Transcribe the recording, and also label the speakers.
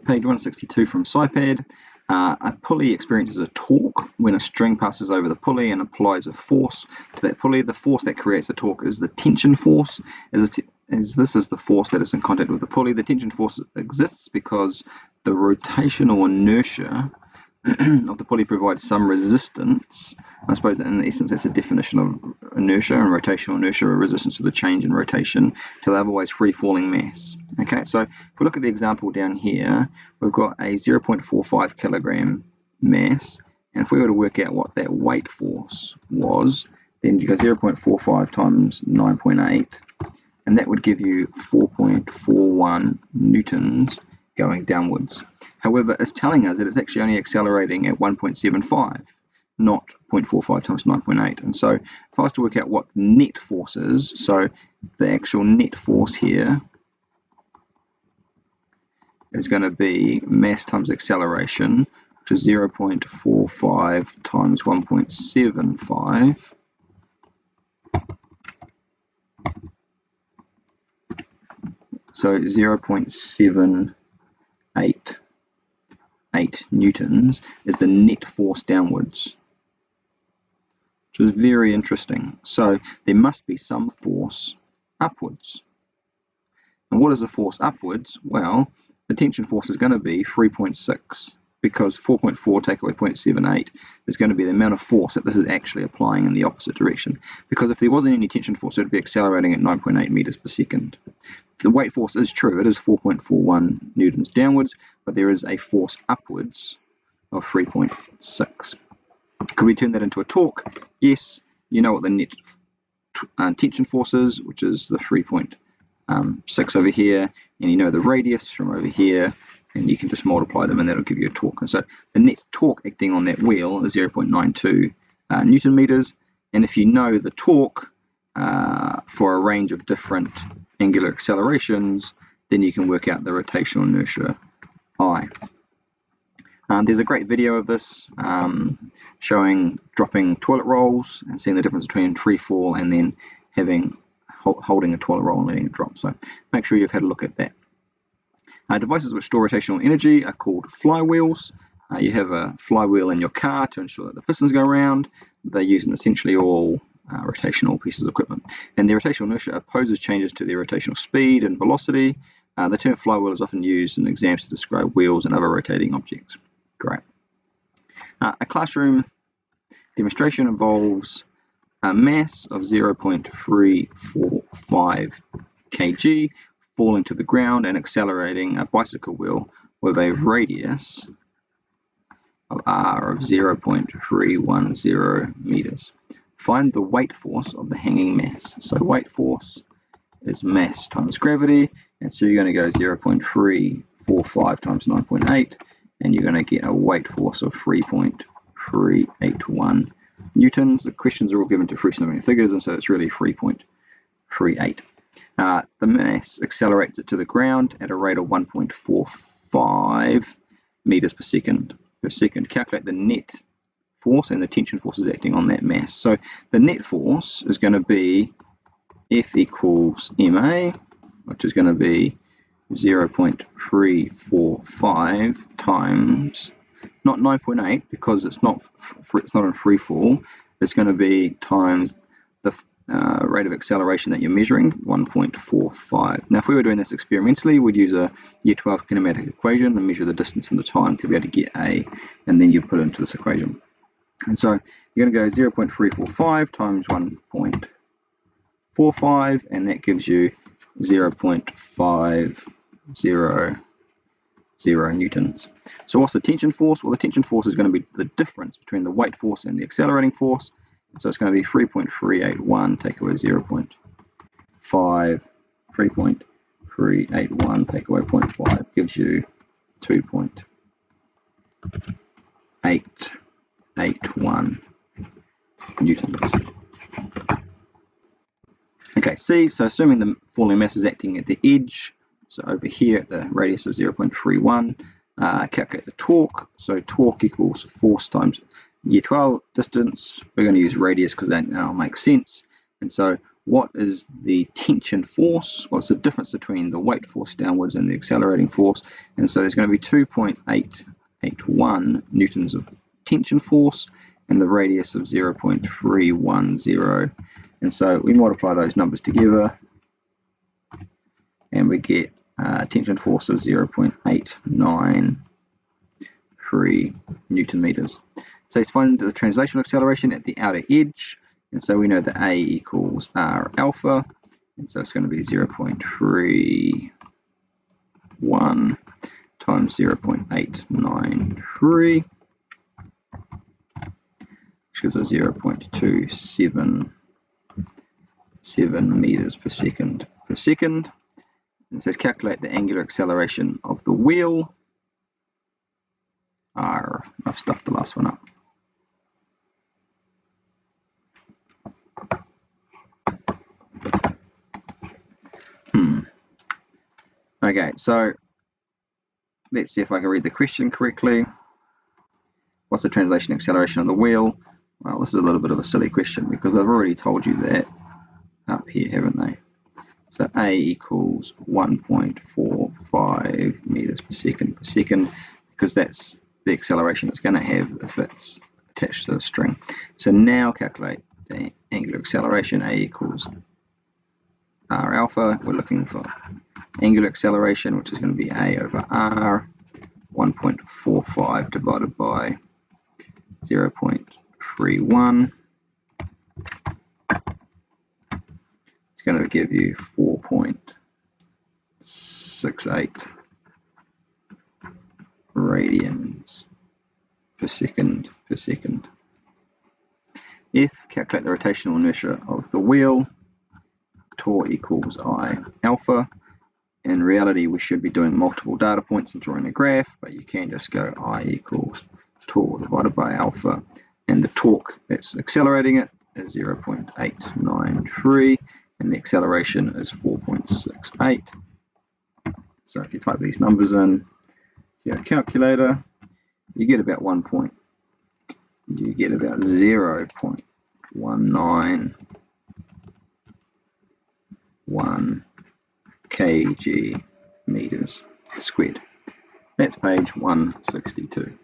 Speaker 1: Page 162 from SciPAD. A pulley experiences a torque when a string passes over the pulley and applies a force to that pulley. The force that creates a torque is the tension force. As this is the force that is in contact with the pulley. The tension force exists because the rotational inertia of the pulley provides some resistance. I suppose in essence that's a definition of inertia, and rotational inertia, a resistance to the change in rotation to the otherwise free-falling mass. Okay, so if we look at the example down here, we've got a 0.45 kilogram mass, and if we were to work out what that weight force was, then you go 0.45 times 9.8, and that would give you 4.41 newtons going downwards. However, it's telling us that it's actually only accelerating at 1.75, not 0.45 times 9.8. And so if I was to work out what the net force is, so the actual net force here is going to be mass times acceleration, which is 0.45 times 1.75. So 0.78 newtons is the net force downwards, which is very interesting. So there must be some force upwards. And what is the force upwards? Well, the tension force is going to be 3.6, because 4.4 take away 0.78 is going to be the amount of force that this is actually applying in the opposite direction. Because if there wasn't any tension force, it would be accelerating at 9.8 meters per second. The weight force is true, it is 4.41 newtons downwards, but there is a force upwards of 3.6. Could we turn that into a torque? Yes, you know what the net tension force is, which is the 3.6 over here, and you know the radius from over here, and you can just multiply them and that'll give you a torque. And so the net torque acting on that wheel is 0.92 newton meters, and if you know the torque for a range of different angular accelerations, then you can work out the rotational inertia I. There's a great video of this showing dropping toilet rolls and seeing the difference between free fall and then holding a toilet roll and letting it drop. So make sure you've had a look at that. Devices which store rotational energy are called flywheels. You have a flywheel in your car to ensure that the pistons go around. They're using essentially all rotational pieces of equipment. And the rotational inertia opposes changes to the rotational speed and velocity. The term flywheel is often used in exams to describe wheels and other rotating objects. Great. A classroom demonstration involves a mass of 0.345 kg falling to the ground and accelerating a bicycle wheel with a radius of r of 0.310 meters. Find the weight force of the hanging mass. So weight force is mass times gravity, and so you're going to go 0.345 times 9.8, and you're going to get a weight force of 3.381 newtons. The questions are all given to free-swimming figures, and so it's really 3.38. The mass accelerates it to the ground at a rate of 1.45 meters per second. Calculate the net force and the tension force is acting on that mass. So the net force is going to be F equals ma, which is going to be 0.345 times, not 9.8 because it's not in free fall. It's going to be times the rate of acceleration that you're measuring, 1.45. Now if we were doing this experimentally, we'd use a year 12 kinematic equation and measure the distance and the time to be able to get A, and then you put it into this equation. And so you're going to go 0.345 times 1.45, and that gives you 0.500 newtons. So what's the tension force? Well, the tension force is going to be the difference between the weight force and the accelerating force. So it's going to be 3.381 take away 0.5, 3.381 take away 0.5 gives you 2.881 newtons. Okay, C, so assuming the falling mass is acting at the edge, so over here at the radius of 0.31, calculate the torque. So torque equals force times year 12 distance. We're going to use radius because that now makes sense. And so What is the tension force? Well, it's the difference between the weight force downwards and the accelerating force. And so there's going to be 2.881 newtons of tension force and the radius of 0.310. And so we multiply those numbers together and we get tension force of 0.893 Newton meters. So let's find the translational acceleration at the outer edge. And so we know that A equals R alpha. And so it's going to be 0.31 times 0.893, which gives us 0.277 meters per second per second. And it says calculate the angular acceleration of the wheel. R. I've stuffed the last one up. Okay, so let's see if I can read the question correctly. What's the translation acceleration of the wheel? Well, this is a little bit of a silly question because I've already told you that up here, haven't they? So A equals 1.45 meters per second, because that's the acceleration it's going to have if it's attached to the string. So now calculate the angular acceleration. A equals R alpha. We're looking for angular acceleration, which is going to be A over R, 1.45 divided by 0.31. It's going to give you 4.68 radians per second per second. F, calculate the rotational inertia of the wheel. Torr equals I alpha. In reality, we should be doing multiple data points and drawing a graph, but you can just go I equals torr divided by alpha, and the torque that's accelerating it is 0.893, and the acceleration is 4.68. So if you type these numbers in your calculator, you get about 0.1911 kg meters squared. That's page 162.